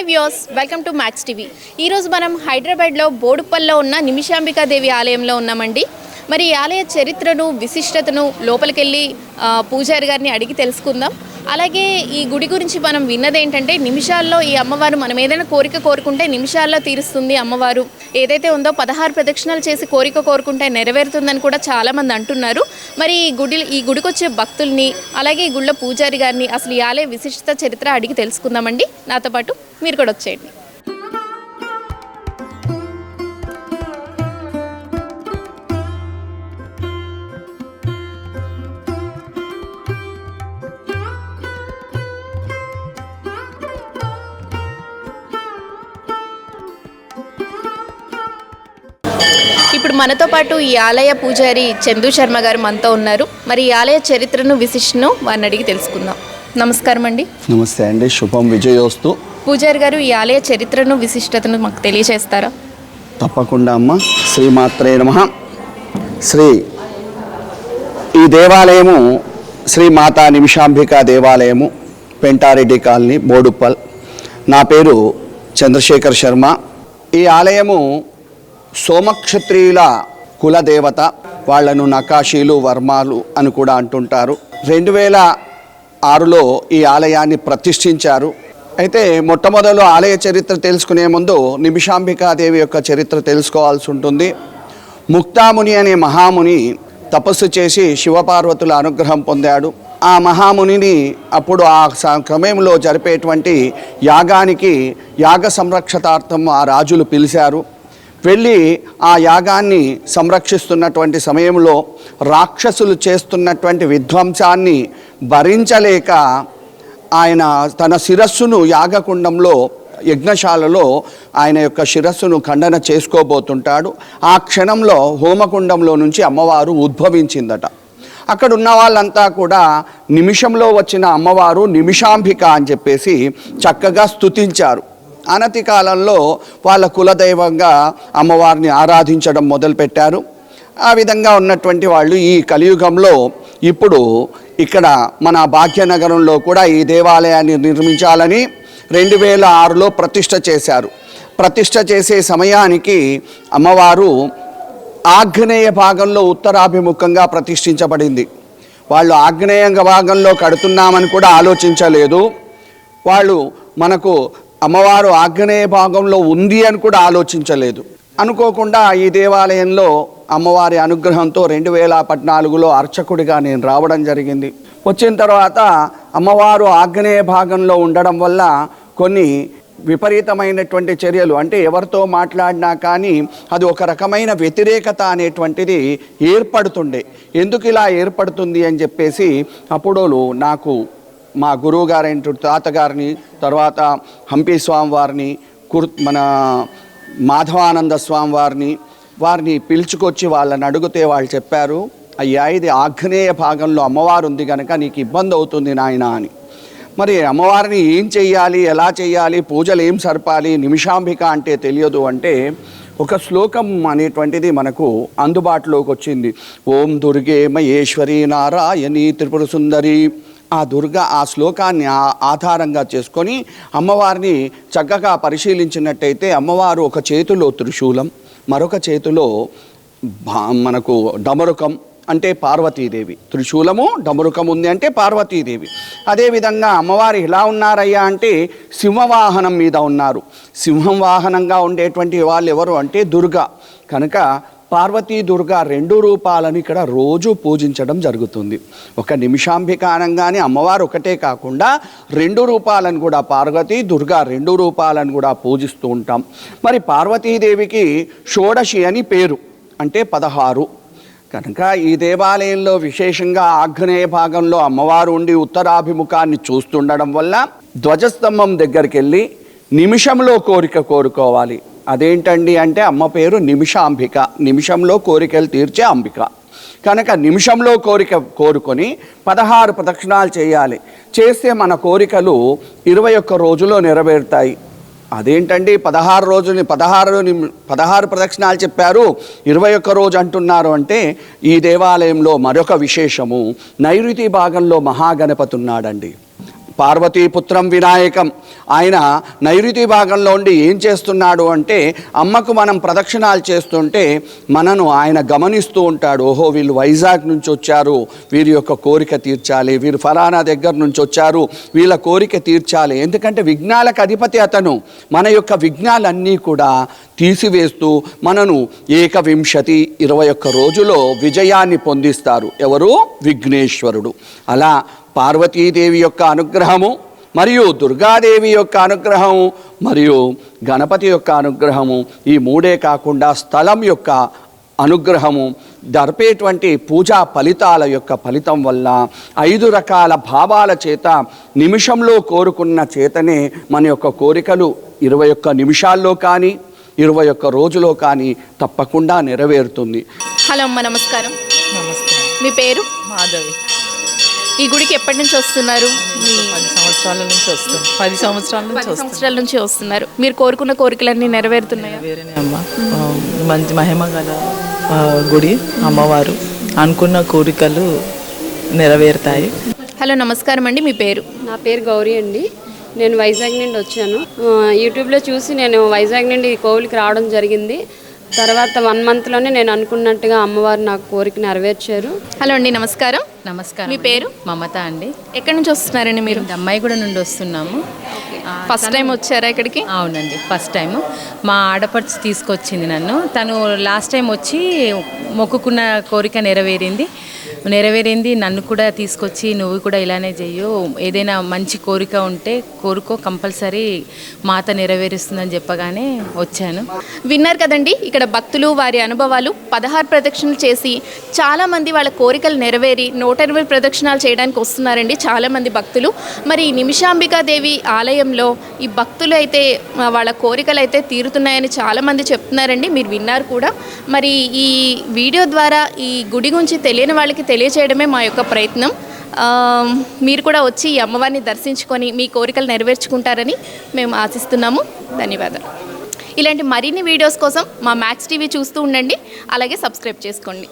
Hi viewers, welcome to max TV. ఈరోజు మనం హైదరాబాద్లో బోడుప్పల్లో ఉన్న నిమిషాంబికాదేవి ఆలయంలో ఉన్నామండి. మరి ఈ ఆలయ చరిత్రను, విశిష్టతను లోపలికెళ్ళి పూజారి గారిని అడిగి తెలుసుకుందాం. అలాగే ఈ గుడి గురించి మనం విన్నదేంటంటే, నిమిషాల్లో ఈ అమ్మవారు మనం ఏదైనా కోరిక కోరుకుంటే నిమిషాల్లో తీరుస్తుంది అమ్మవారు. ఏదైతే ఉందో 16 ప్రదక్షిణాలు చేసి కోరిక కోరుకుంటే నెరవేరుతుందని కూడా చాలామంది అంటున్నారు. మరి ఈ గుడికి వచ్చే భక్తుల్ని, అలాగే ఈ గుళ్ళ పూజారి గారిని అసలు ఈ ఆలయ విశిష్టత చరిత్ర అడిగి తెలుసుకుందామండి. నాతో పాటు మీరు కూడా వచ్చేయండి. ఇప్పుడు మనతో పాటు ఈ ఆలయ పూజారి చందు శర్మ గారు మనతో ఉన్నారు. మరి ఈ ఆలయ చరిత్రను, విశిష్టను వారిని అడిగి తెలుసుకుందాం. నమస్కారం అండి. నమస్తే అండి, శుభం విజయోస్తు. పూజారి గారు, ఈ ఆలయ చరిత్రను, విశిష్టతను మాకు తెలియజేస్తారా? తప్పకుండా అమ్మ. శ్రీమాత్రే నమః. ఈ దేవాలయము శ్రీ మాతా నిమిషాంబికా దేవాలయము, పెంటారెడ్డి కాలనీ, బోడుప్పల్. నా పేరు చంద్రశేఖర్ శర్మ. ఈ ఆలయము సోమక్షత్రియుల కులదేవత. వాళ్లను నకాశీలు, వర్మాలు అని కూడా అంటుంటారు. 2006లో ఈ ఆలయాన్ని ప్రతిష్ఠించారు. అయితే మొట్టమొదలు ఆలయ చరిత్ర తెలుసుకునే ముందు నిమిషాంబికాదేవి యొక్క చరిత్ర తెలుసుకోవాల్సి ఉంటుంది. ముక్తాముని అనే మహాముని తపస్సు చేసి శివపార్వతుల అనుగ్రహం పొందాడు. ఆ మహామునిని అప్పుడు ఆ సమయంలో జరిపేటువంటి యాగానికి యాగ సంరక్షతార్థం ఆ రాజులు పిలిచారు. వెళ్ళి ఆ యాగాన్ని సంరక్షిస్తున్నటువంటి సమయంలో రాక్షసులు చేస్తున్నటువంటి విధ్వంసాన్ని భరించలేక ఆయన తన శిరస్సును యాగకుండంలో, యజ్ఞశాలలో ఆయన యొక్క శిరస్సును ఖండన చేసుకోబోతుంటాడు. ఆ క్షణంలో హోమకుండంలో నుంచి అమ్మవారు ఉద్భవించిందట. అక్కడ ఉన్న వాళ్ళంతా కూడా నిమిషంలో వచ్చిన అమ్మవారు నిమిషాంబిక అని చెప్పేసి చక్కగా స్తుతించారు. అనతి కాలంలో వాళ్ళ కులదైవంగా అమ్మవారిని ఆరాధించడం మొదలుపెట్టారు. ఆ విధంగా ఉన్నటువంటి వాళ్ళు ఈ కలియుగంలో ఇప్పుడు ఇక్కడ మన భాగ్యనగరంలో కూడా ఈ దేవాలయాన్ని నిర్మించాలని 2006లో ప్రతిష్ఠ చేశారు. ప్రతిష్ఠ చేసే సమయానికి అమ్మవారు ఆగ్నేయ భాగంలో ఉత్తరాభిముఖంగా ప్రతిష్ఠించబడింది. వాళ్ళు ఆగ్నేయ భాగంలో కడుతున్నామని కూడా ఆలోచించలేదు. వాళ్ళు మనకు అమ్మవారు ఆగ్నేయ భాగంలో ఉంది అని కూడా ఆలోచించలేదు. అనుకోకుండా ఈ దేవాలయంలో అమ్మవారి అనుగ్రహంతో 2014లో అర్చకుడిగా నేను రావడం జరిగింది. వచ్చిన తర్వాత అమ్మవారు ఆగ్నేయ భాగంలో ఉండడం వల్ల కొన్ని విపరీతమైనటువంటి చర్యలు, అంటే ఎవరితో మాట్లాడినా కానీ అది ఒక రకమైన వ్యతిరేకత అనేటువంటిది ఏర్పడుతుండే. ఎందుకు ఇలా ఏర్పడుతుంది అని చెప్పేసి అప్పుడు నాకు మా గురువు గారైన తాతగారిని, తర్వాత హంపి స్వామివారిని, మన మాధవానంద వారిని పిలుచుకొచ్చి వాళ్ళని అడిగితే వాళ్ళు చెప్పారు, అయ్యా ఇది ఆగ్నేయ భాగంలో అమ్మవారు ఉంది కనుక నీకు ఇబ్బంది అవుతుంది నాయన అని. మరి అమ్మవారిని ఏం చెయ్యాలి, ఎలా చెయ్యాలి, పూజలు ఏం సరిపాలి, నిమిషాంబిక అంటే తెలియదు అంటే ఒక శ్లోకం అనేటువంటిది మనకు అందుబాటులోకి వచ్చింది. ఓం దుర్గే మహేశ్వరి నారాయణి త్రిపుర సుందరి. ఆ దుర్గా ఆ శ్లోకాన్ని ఆధారంగా చేసుకొని అమ్మవారిని చక్కగా పరిశీలించినట్టయితే అమ్మవారు ఒక చేతిలో త్రిశూలం, మరొక చేతిలో మనకు డమరుకం అంటే పార్వతీదేవి. త్రిశూలము, డమరుకం ఉంది అంటే పార్వతీదేవి. అదేవిధంగా అమ్మవారు ఎలా ఉన్నారయ్యా అంటే సింహవాహనం మీద ఉన్నారు. సింహం వాహనంగా ఉండేటువంటి వాళ్ళు ఎవరు అంటే దుర్గా. కనుక పార్వతీ దుర్గా 2 రూపాలను ఇక్కడ రోజు పూజించడం జరుగుతుంది. ఒక నిమిషాంబిక అనగానే అమ్మవారు ఒకటే కాకుండా 2 రూపాలను కూడా, పార్వతీ దుర్గా 2 రూపాలను కూడా పూజిస్తూ ఉంటాం. మరి పార్వతీదేవికి షోడశి అని పేరు, అంటే 16. కనుక ఈ దేవాలయంలో విశేషంగా ఆగ్నేయ భాగంలో అమ్మవారు ఉండి ఉత్తరాభిముఖాన్ని చూస్తుండడం వల్ల ధ్వజస్తంభం దగ్గరికి వెళ్ళి నిమిషంలో కోరిక కోరుకోవాలి. అదేంటండి అంటే అమ్మ పేరు నిమిషాంబిక, నిమిషంలో కోరికలు తీర్చే అంబిక. కనుక నిమిషంలో కోరిక కోరుకొని 16 ప్రదక్షిణాలు చేయాలి. చేస్తే మన కోరికలు 21 రోజుల్లో నెరవేరుతాయి. అదేంటండి 16 ప్రదక్షిణాలు చెప్పారు, 21 రోజు అంటున్నారు అంటే ఈ దేవాలయంలో మరొక విశేషము, నైరుతి భాగంలో మహాగణపతి ఉన్నాడండి. పార్వతీపుత్రం వినాయకం. ఆయన నైరుతి భాగంలో ఉండి ఏం చేస్తున్నాడు అంటే అమ్మకు మనం ప్రదక్షిణాలు చేస్తుంటే మనను ఆయన గమనిస్తూ ఉంటాడు. ఓహో, వీళ్ళు వైజాగ్ నుంచి వచ్చారు, వీరి యొక్క కోరిక తీర్చాలి, వీరు ఫలానా దగ్గర నుంచి వచ్చారు, వీళ్ళ కోరిక తీర్చాలి. ఎందుకంటే విఘ్నాలకు అధిపతి అతను. మన యొక్క విఘ్నాలన్నీ కూడా తీసివేస్తూ మనను 21 రోజులో విజయాన్ని పొందిస్తారు. ఎవరు? విఘ్నేశ్వరుడు. అలా పార్వతీదేవి యొక్క అనుగ్రహము మరియు దుర్గాదేవి యొక్క అనుగ్రహము మరియు గణపతి యొక్క అనుగ్రహము, ఈ మూడే కాకుండా స్థలం యొక్క అనుగ్రహము, జరిపేటువంటి పూజా ఫలితాల యొక్క ఫలితం వల్ల 5 రకాల భావాల చేత నిమిషంలో కోరుకున్న చేతనే మన యొక్క కోరికలు 21 నిమిషాల్లో కానీ 21 రోజులో కానీ తప్పకుండా నెరవేరుతుంది. హలో అమ్మ, నమస్కారం. నమస్తే. మీ పేరు? మాధవి. ఈ గుడికి ఎప్పటి నుంచి వస్తున్నారు? 10 సంవత్సరాల నుంచి వస్తాం. 10 సంవత్సరాల నుంచి 10 సంవత్సరాల నుంచి వస్తున్నారు. మీరు కోరుకున్న కోరికలన్నీ నెరవేరుతున్నాయా? వేరేనే అమ్మ. మంచి మహిమ గల గుడి అమ్మవారు. అనుకున్న కోరికలు నెరవేరుతాయి. హలో నమస్కారం అండి. మీ పేరు? నా పేరు గౌరీ అండి. నేను వైజాగ్ నుండి వచ్చాను. యూట్యూబ్లో చూసి నేను వైజాగ్ నుండి కోవిలికి రావడం జరిగింది. తర్వాత 1 మంత్లోనే నేను అనుకున్నట్టుగా అమ్మవారు నాకు కోరిక నెరవేర్చారు. హలో అండి, నమస్కారం. నమస్కారం. మీ పేరు? మమత అండి. ఎక్కడి నుంచి వస్తున్నారండి మీరు? అమ్మాయిగూడ నుండి వస్తున్నాము. ఫస్ట్ టైం వచ్చారా ఇక్కడికి? అవునండి, ఫస్ట్ టైం. మా ఆడపడుచు తీసుకొచ్చింది నన్ను. తను లాస్ట్ టైం వచ్చి మొక్కుకున్న కోరిక నెరవేరింది. నన్ను కూడా తీసుకొచ్చి నువ్వు కూడా ఇలానే చెయ్యు, ఏదైనా మంచి కోరిక ఉంటే కోరుకో, కంపల్సరీ మాత నెరవేరుస్తుందని చెప్పగానే వచ్చాను. విన్నారు కదండి, ఇక్కడ భక్తులు వారి అనుభవాలు. 16 ప్రదక్షిణలు చేసి చాలామంది వాళ్ళ కోరికలు నెరవేరి 180 ప్రదక్షిణాలు చేయడానికి వస్తున్నారండి చాలామంది భక్తులు. మరి నిమిషాంబికాదేవి ఆలయంలో ఈ భక్తులు అయితే వాళ్ళ కోరికలు అయితే తీరుతున్నాయని చాలామంది చెప్తున్నారండి. మీరు విన్నారు కూడా. మరి ఈ వీడియో ద్వారా ఈ గుడి గురించి తెలియని వాళ్ళకి తెలియచేయడమే మా యొక్క ప్రయత్నం. మీరు కూడా వచ్చి ఈ అమ్మవారిని దర్శించుకొని మీ కోరికలు నెరవేర్చుకుంటారని మేము ఆశిస్తున్నాము. ధన్యవాదాలు. ఇలాంటి మరిన్ని వీడియోస్ కోసం మా మ్యాక్స్ టీవీ చూస్తూ ఉండండి, అలాగే సబ్స్క్రైబ్ చేసుకోండి.